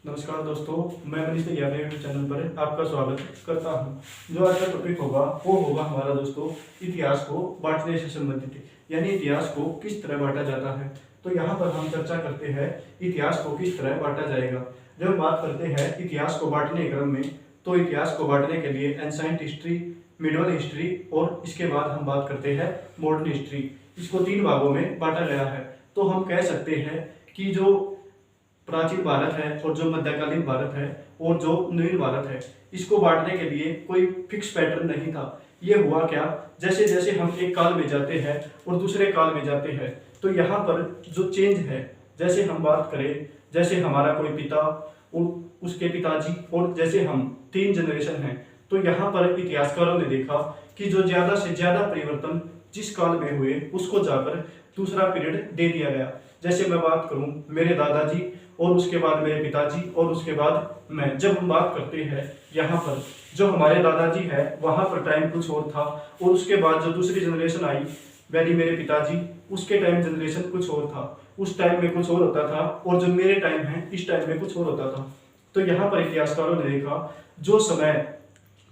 नमस्कार दोस्तों, मैं मनीष यादव यूट्यूब चैनल पर आपका स्वागत करता हूं। जो आज का टॉपिक होगा वो होगा हमारा दोस्तों इतिहास को बांटने से संबंधित, यानी इतिहास को किस तरह बांटा जाता है। तो यहाँ पर हम चर्चा करते हैं इतिहास को किस तरह बांटा जाएगा। जब बात करते हैं इतिहास को बांटने के क्रम में, तो इतिहास को बांटने के लिए एंशिएंट हिस्ट्री, मिडिवल हिस्ट्री और इसके बाद हम बात करते हैं मॉडर्न हिस्ट्री। इसको 3 भागों में बांटा गया है। तो हम कह सकते हैं कि जो प्राचीन भारत है और जो मध्यकालीन भारत है और जो नवीन भारत है, इसको बांटने के लिए कोई फिक्स पैटर्न नहीं था। ये हुआ क्या, जैसे जैसे हम एक काल में जाते हैं और दूसरे काल में जाते हैं, तो यहाँ पर जो चेंज है, जैसे हम बात करें, जैसे हमारा कोई पिता और उसके पिताजी और जैसे हम 3 जनरेशन हैं, तो यहाँ पर इतिहासकारों ने देखा कि जो ज़्यादा से ज़्यादा परिवर्तन जिस काल में हुए उसको जाकर दूसरा पीरियड दे दिया गया। जैसे मैं बात करूं मेरे दादाजी और उसके बाद मेरे पिताजी और उसके बाद मैं, जब हम बात करते हैं यहाँ पर जो हमारे दादाजी है वहाँ पर टाइम कुछ और था, और उसके बाद जो दूसरी जनरेशन आई यानी मेरे पिताजी, उसके टाइम जनरेशन कुछ और था, उस टाइम में कुछ और होता था, और जो मेरे टाइम है इस टाइम में कुछ और होता था। तो यहाँ पर इतिहासकारों ने देखा जो समय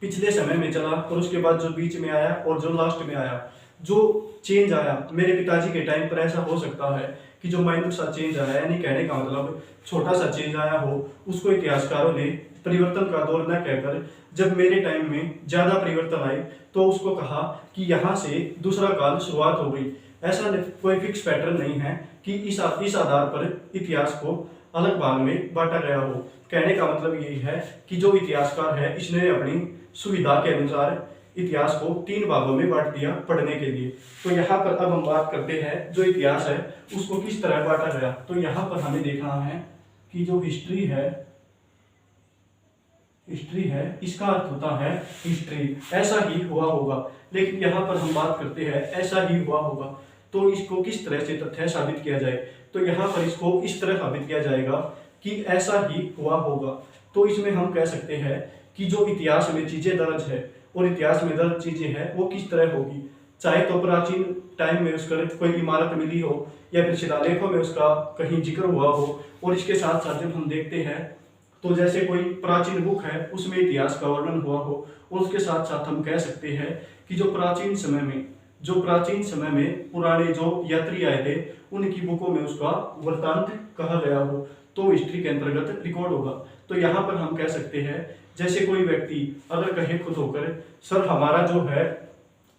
पिछले समय में चला और उसके बाद जो बीच में आया और जो लास्ट में आया, जो चेंज आया मेरे पिताजी के टाइम पर, ऐसा हो सकता है कि जो माइनर सा चेंज आया, यानी कहने का मतलब छोटा सा चेंज आया हो, उसको इतिहासकारों ने परिवर्तन का दौर न कहकर जब मेरे टाइम में ज्यादा परिवर्तन आए तो उसको कहा कि यहाँ से दूसरा काल शुरुआत हो गई। ऐसा कोई फिक्स पैटर्न नहीं है कि इस आधार पर इतिहास को अलग भाग में बांटा गया हो। कहने का मतलब यही है कि जो इतिहासकार है इसने अपनी सुविधा के अनुसार इतिहास को 3 भागों में बांट दिया पढ़ने के लिए। तो यहाँ पर अब हम बात करते हैं जो इतिहास है उसको किस तरह बांटा गया। तो यहाँ पर हमें देखना है कि जो हिस्ट्री है इसका अर्थ होता है हिस्ट्री, ऐसा ही हुआ होगा। लेकिन यहाँ पर हम बात करते हैं ऐसा ही हुआ होगा, तो इसको किस तरह से तथ्य साबित किया जाए। तो यहाँ पर इसको इस तरह साबित किया जाएगा कि ऐसा ही हुआ होगा। तो इसमें हम कह सकते हैं कि जो इतिहास में चीजें दर्ज है और इतिहास में दर्ज चीजें हैं वो किस तरह होगी, चाहे तो प्राचीन टाइम में उसका कोई इमारत मिली हो या फिर शिलालेखों में उसका कहीं जिक्र हुआ हो, और इसके साथ साथ जब हम देखते हैं तो जैसे कोई प्राचीन बुक है उसमें इतिहास का वर्णन हुआ हो, और उसके साथ साथ हम कह सकते हैं कि जो प्राचीन समय में पुराने जो यात्री आए थे उनकी बुकों में उसका वृत्तांत कहा गया हो, तो हिस्ट्री के अंतर्गत रिकॉर्ड होगा। तो यहाँ पर हम कह सकते हैं जैसे कोई व्यक्ति अगर कहे खुद होकर, सर हमारा जो है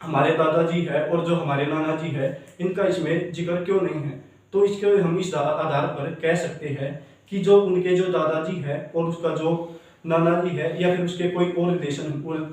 हमारे दादाजी है और जो हमारे नाना जी है इनका इसमें जिक्र क्यों नहीं है, तो इसके हम इस आधार पर कह सकते हैं कि जो उनके जो दादाजी है और उसका जो नाना जी है या फिर उसके कोई और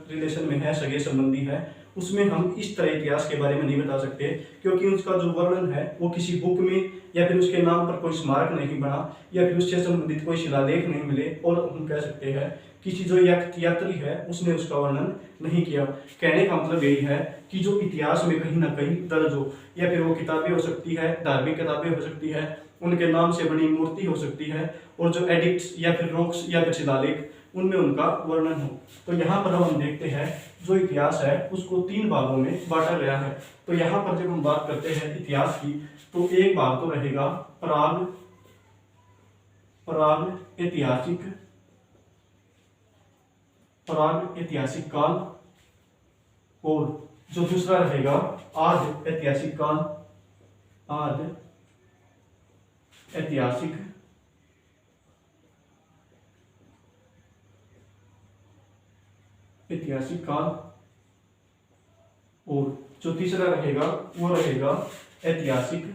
रिलेशन में है, सगे संबंधी है, उसमें हम इस तरह इतिहास के बारे में नहीं बता सकते, क्योंकि उसका जो वर्णन है वो किसी बुक में या फिर उसके नाम पर कोई स्मारक नहीं बना या फिर उससे संबंधित कोई शिलालेख नहीं मिले, और हम कह सकते हैं किसी जो यात्री है उसने उसका वर्णन नहीं किया। कहने का मतलब यही है कि जो इतिहास में कहीं ना कहीं दर्ज हो, या फिर वो किताबें हो सकती है, धार्मिक किताबें हो सकती है, उनके नाम से बनी मूर्ति हो सकती है, और जो एडिक्ट्स या फिर रॉक्स या फिर शिलालेख उनमें उनका वर्णन हो। तो यहाँ पर हम देखते हैं जो इतिहास है उसको 3 भागों में बांटा गया है। तो यहाँ पर जब हम बात करते हैं इतिहास की, तो एक भाग तो रहेगा प्राग ऐतिहासिक काल, और जो दूसरा रहेगा आद ऐतिहासिक काल, ऐतिहासिक काल, और जो तीसरा रहेगा वो रहेगा ऐतिहासिक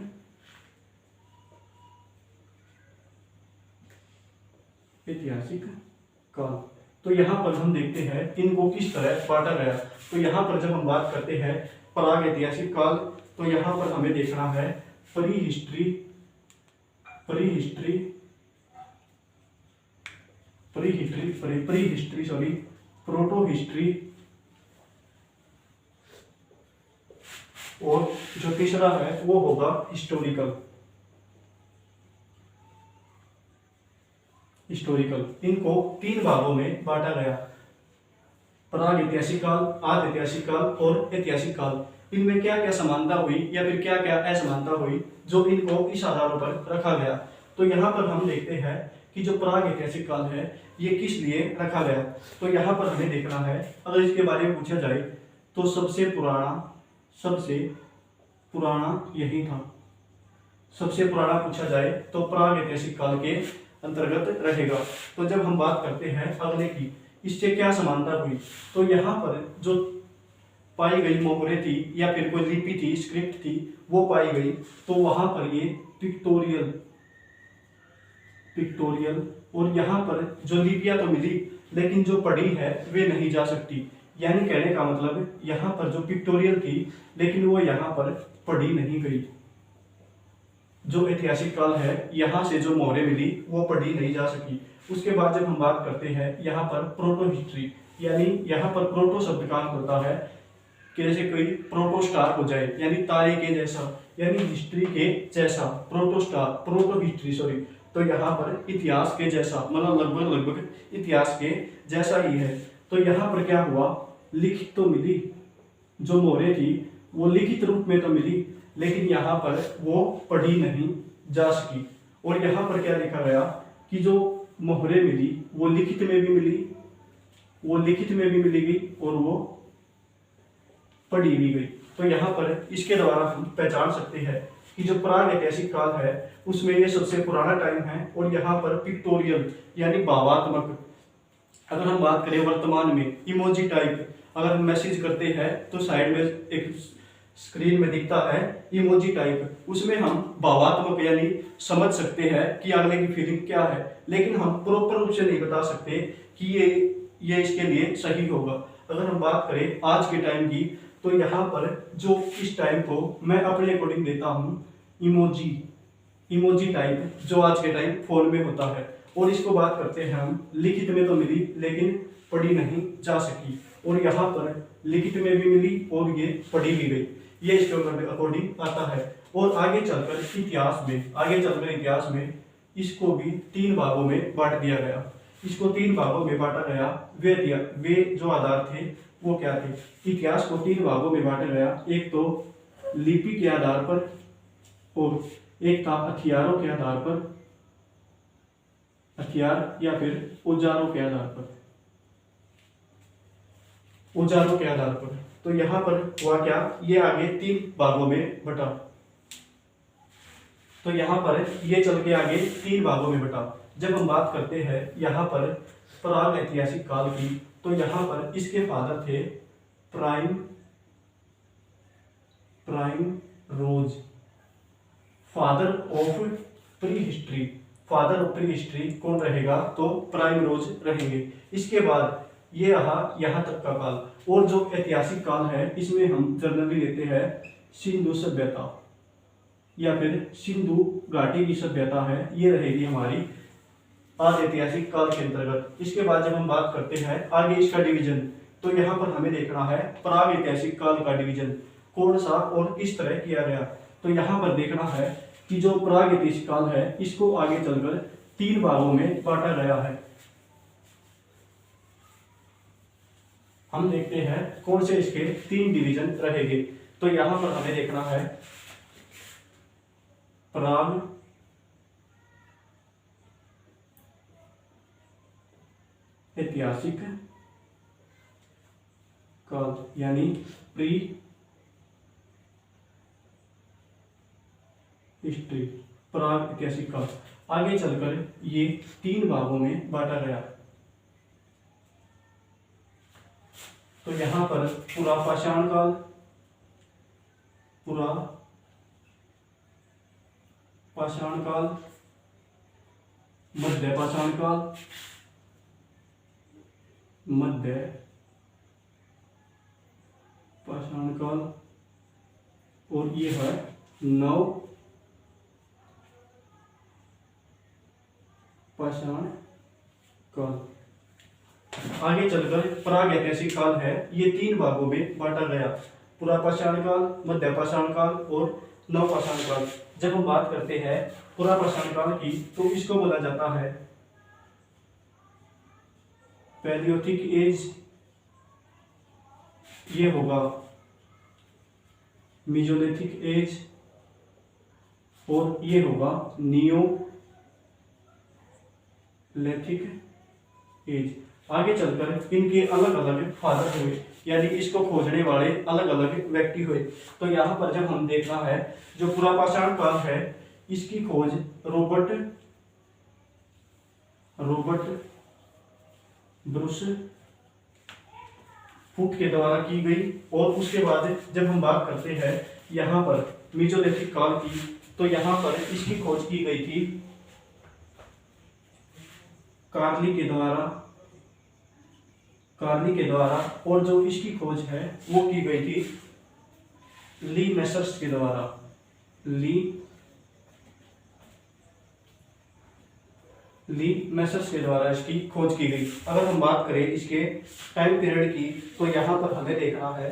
काल। तो यहाँ पर हम देखते हैं इनको किस तरह बांटा गया। तो यहाँ पर जब हम बात करते हैं प्राग ऐतिहासिक काल, तो यहाँ पर हमें देखना है प्री हिस्ट्री, प्रोटो हिस्ट्री, और जो तीसरा है वो होगा हिस्टोरिकल। इनको 3 भागों में बांटा गया, प्राग ऐतिहासिक काल, आद ऐतिहासिक काल और ऐतिहासिक काल। इनमें क्या क्या समानता हुई या फिर क्या क्या असमानता हुई जो इनको इस आधारों पर रखा गया। तो यहाँ पर हम देखते हैं कि जो प्राग ऐतिहासिक काल है ये किस लिए रखा गया। तो यहाँ पर हमें देखना है, अगर इसके बारे में पूछा जाए तो सबसे पुराना यही था। सबसे पुराना पूछा जाए तो प्राग ऐतिहासिक काल के अंतर्गत रहेगा। तो जब हम बात करते हैं अगले की, इससे क्या समानता हुई, तो यहाँ पर जो पाई गई मोहरें थी या फिर कोई लिपि थी, स्क्रिप्ट थी, वो पाई गई, तो वहां पर ये पिक्टोरियल और यहाँ पर जो लिपियां तो मिली लेकिन जो पढ़ी है वे नहीं जा सकती। यानी कहने का मतलब यहाँ पर जो पिक्टोरियल थी लेकिन वो यहाँ पर पढ़ी नहीं गई। जो ऐतिहासिक काल है यहाँ से जो मोहरें मिली वो पढ़ी नहीं जा सकी। उसके बाद जब हम बात करते हैं यहाँ पर प्रोटो हिस्ट्री, यानी यहाँ पर प्रोटो शब्द का अर्थ होता है कि जैसे कोई प्रोटो स्टार हो जाए, यानी तारे के जैसा, यानी हिस्ट्री के जैसा, proto star, proto history sorry. तो यहाँ पर इतिहास के जैसा, मतलब लगभग इतिहास के जैसा ही है। तो यहाँ पर क्या हुआ, लिखित तो मिली, जो मोहरें थी वो लिखित रूप में तो मिली लेकिन यहाँ पर वो पढ़ी नहीं जा सकी। और यहाँ पर क्या लिखा गया कि जो मोहरें मिली वो लिखित में भी मिली, वो लिखित में भी मिली गई और वो पढ़ी भी गई। तो यहाँ पर इसके द्वारा हम पहचान सकते हैं कि जो प्राग ऐतिहासिक काल है उसमें ये सबसे पुराना टाइम है। और यहाँ पर पिक्टोरियल यानी भावात्मक, अगर हम बात करें वर्तमान में इमोजी टाइप, अगर हम मैसेज करते हैं तो साइड में एक स्क्रीन में दिखता है इमोजी टाइप, उसमें हम भावात्मक यानी समझ सकते हैं कि अगले की फीलिंग क्या है, लेकिन हम प्रॉपर रूप से नहीं बता सकते कि ये इसके लिए सही होगा। अगर हम बात करें आज के टाइम की, तो यहाँ पर जो इस टाइम को मैं अपने अकॉर्डिंग देता हूँ इमोजी टाइप, जो आज के टाइम फोन में होता है। और इसको बात करते हैं हम, लिखित में तो मिली लेकिन पढ़ी नहीं जा सकी, और यहाँ पर लिखित में भी मिली और ये पढ़ी भी गई, ये इसके अकॉर्डिंग आता है। और आगे चलकर इतिहास में इसको भी 3 भागों में बांट दिया गया। इसको 3 भागों में बांटा गया। वे जो आधार थे वो क्या थे, इतिहास को 3 भागों में बांटा गया। एक तो लिपि के आधार पर और एक था हथियारों के आधार पर, हथियार या फिर औजारों के आधार पर। तो यहाँ पर हुआ क्या, ये आगे 3 भागों में बटा। तो यहाँ पर ये चल के आगे 3 भागों में बटा। जब हम बात करते हैं यहाँ पर प्राग ऐतिहासिक काल की, तो यहाँ पर इसके फादर थे prime rose, father of prehistory कौन रहेगा, तो प्राइम रोज रहेंगे। इसके बाद ये रहा यहाँ तक का काल। और जो ऐतिहासिक काल है इसमें हम जनरली लेते हैं सिंधु सभ्यता या फिर सिंधु घाटी की सभ्यता है, ये रहेगी हमारी आज ऐतिहासिक काल के अंतर्गत। इसके बाद जब हम बात करते हैं आगे इसका डिवीजन, तो यहाँ पर हमें देखना है प्राग ऐतिहासिक काल का डिवीजन कौन सा और किस तरह किया गया। तो यहाँ पर देखना है कि जो प्राग ऐतिहासिक काल है इसको आगे चलकर 3 भागों में बांटा गया है। हम देखते हैं कौन से इसके 3 डिवीजन रहेंगे। तो यहाँ पर हमें देखना है प्राग ऐतिहासिक काल यानी प्री हिस्ट्री, प्राग ऐतिहासिक काल। आगे चलकर ये 3 भागों में बांटा गया। तो यहाँ पर पुरा पाषाण काल, मध्य पाषाण काल, और ये है नव पाषाण काल। आगे चलकर प्राग ऐतिहासिक काल है, ये 3 भागों में बांटा गया, पुरा पाषाण काल, मध्य पाषाण काल और नव पाषाण काल। जब हम बात करते हैं पुरा पाषाण काल की, तो इसको बोला जाता है पैलियोथिक एज, ये होगा मेसोलिथिक एज, और ये होगा लेथिक एज। आगे चलकर इनके अलग अलग फादर हुए, यानी इसको खोजने वाले अलग अलग व्यक्ति हुए। तो यहाँ पर जब हम देखना है जो पुरापाषाण काल है इसकी खोज रॉबर्ट ब्रूस हुक के द्वारा की गई। और उसके बाद जब हम बात करते हैं यहाँ पर मीजोलिथिक काल की, तो यहाँ पर इसकी खोज की गई थी कार्ली के द्वारा। और जो इसकी खोज है वो की गई थी ली मेसर्स के द्वारा। ली मेसर्स के द्वारा इसकी खोज की गई। अगर हम बात करें इसके टाइम पीरियड की, तो यहाँ पर हमें देखना है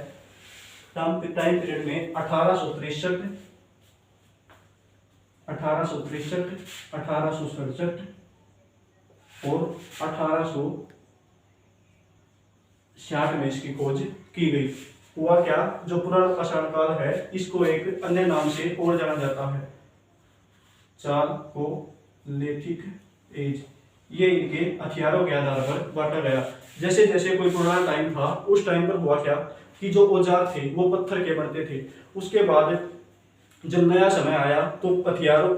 टाइम पीरियड में 1863, 1867 और 1860 में इसकी खोज की गई। हुआ क्या, जो पुरापाषाण काल है इसको एक अन्य नाम से और जाना जाता है चालकोलिथिक एज। ये इनके हथियारों के आधार पर बांटा गया। जैसे जैसे कोई पुराना टाइम था उस टाइम पर हुआ क्या कि जो औजार थे वो पत्थर के बनते थे। उसके बाद जब नया समय आया तो हथियारों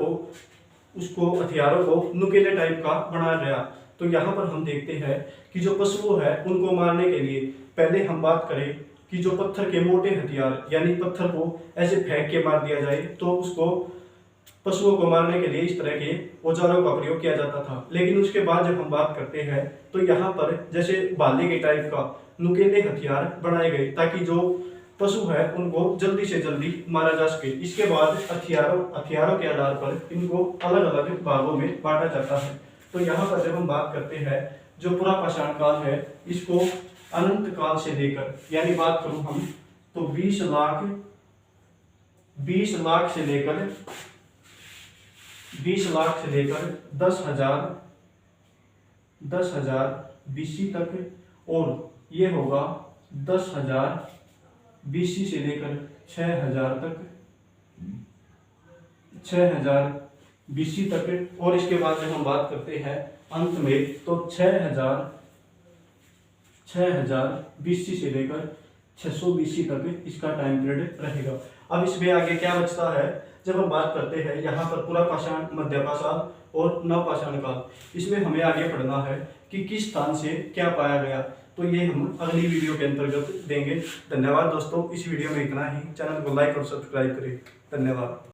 को नुकीले टाइप का बनाया गया। तो यहाँ पर हम देखते हैं कि जो पशु है उनको मारने के लिए पहले हम बात करें कि जो पत्थर के मोटे हथियार, यानी पत्थर को ऐसे फेंक के मार दिया जाए, तो उसको पशुओं को मारने के लिए इस तरह के औजारों का प्रयोग किया जाता था। लेकिन उसके बाद जब हम बात करते हैं तो यहाँ पर जैसे भाले के टाइप का नुकीले हथियार बनाए गए ताकि जो पशु है उनको जल्दी से जल्दी मारा जा सके। इसके बाद हथियारों के आधार पर इनको अलग अलग भागों में बांटा जाता है। तो यहाँ पर जब हम बात करते हैं जो पुरापाषाण काल है इसको अनंत काल से लेकर, यानी बात करूं हम तो 20 लाख से लेकर 10,000 BC तक, और ये होगा 10,000 BC से लेकर 6,000 BC तक। और इसके बाद जब हम बात करते हैं अंत में तो 6,000 BC से लेकर 600 BC तक इसका टाइम पीरियड रहेगा। अब इसमें आगे क्या बचता है, जब हम बात करते हैं यहाँ पर पुरापाषाण, मध्यपाषाण और नवपाषाण काल, इसमें हमें आगे पढ़ना है कि किस स्थान से क्या पाया गया। तो ये हम अगली वीडियो के अंतर्गत देंगे। धन्यवाद दोस्तों, इस वीडियो में इतना ही। चैनल को लाइक और सब्सक्राइब करें। धन्यवाद।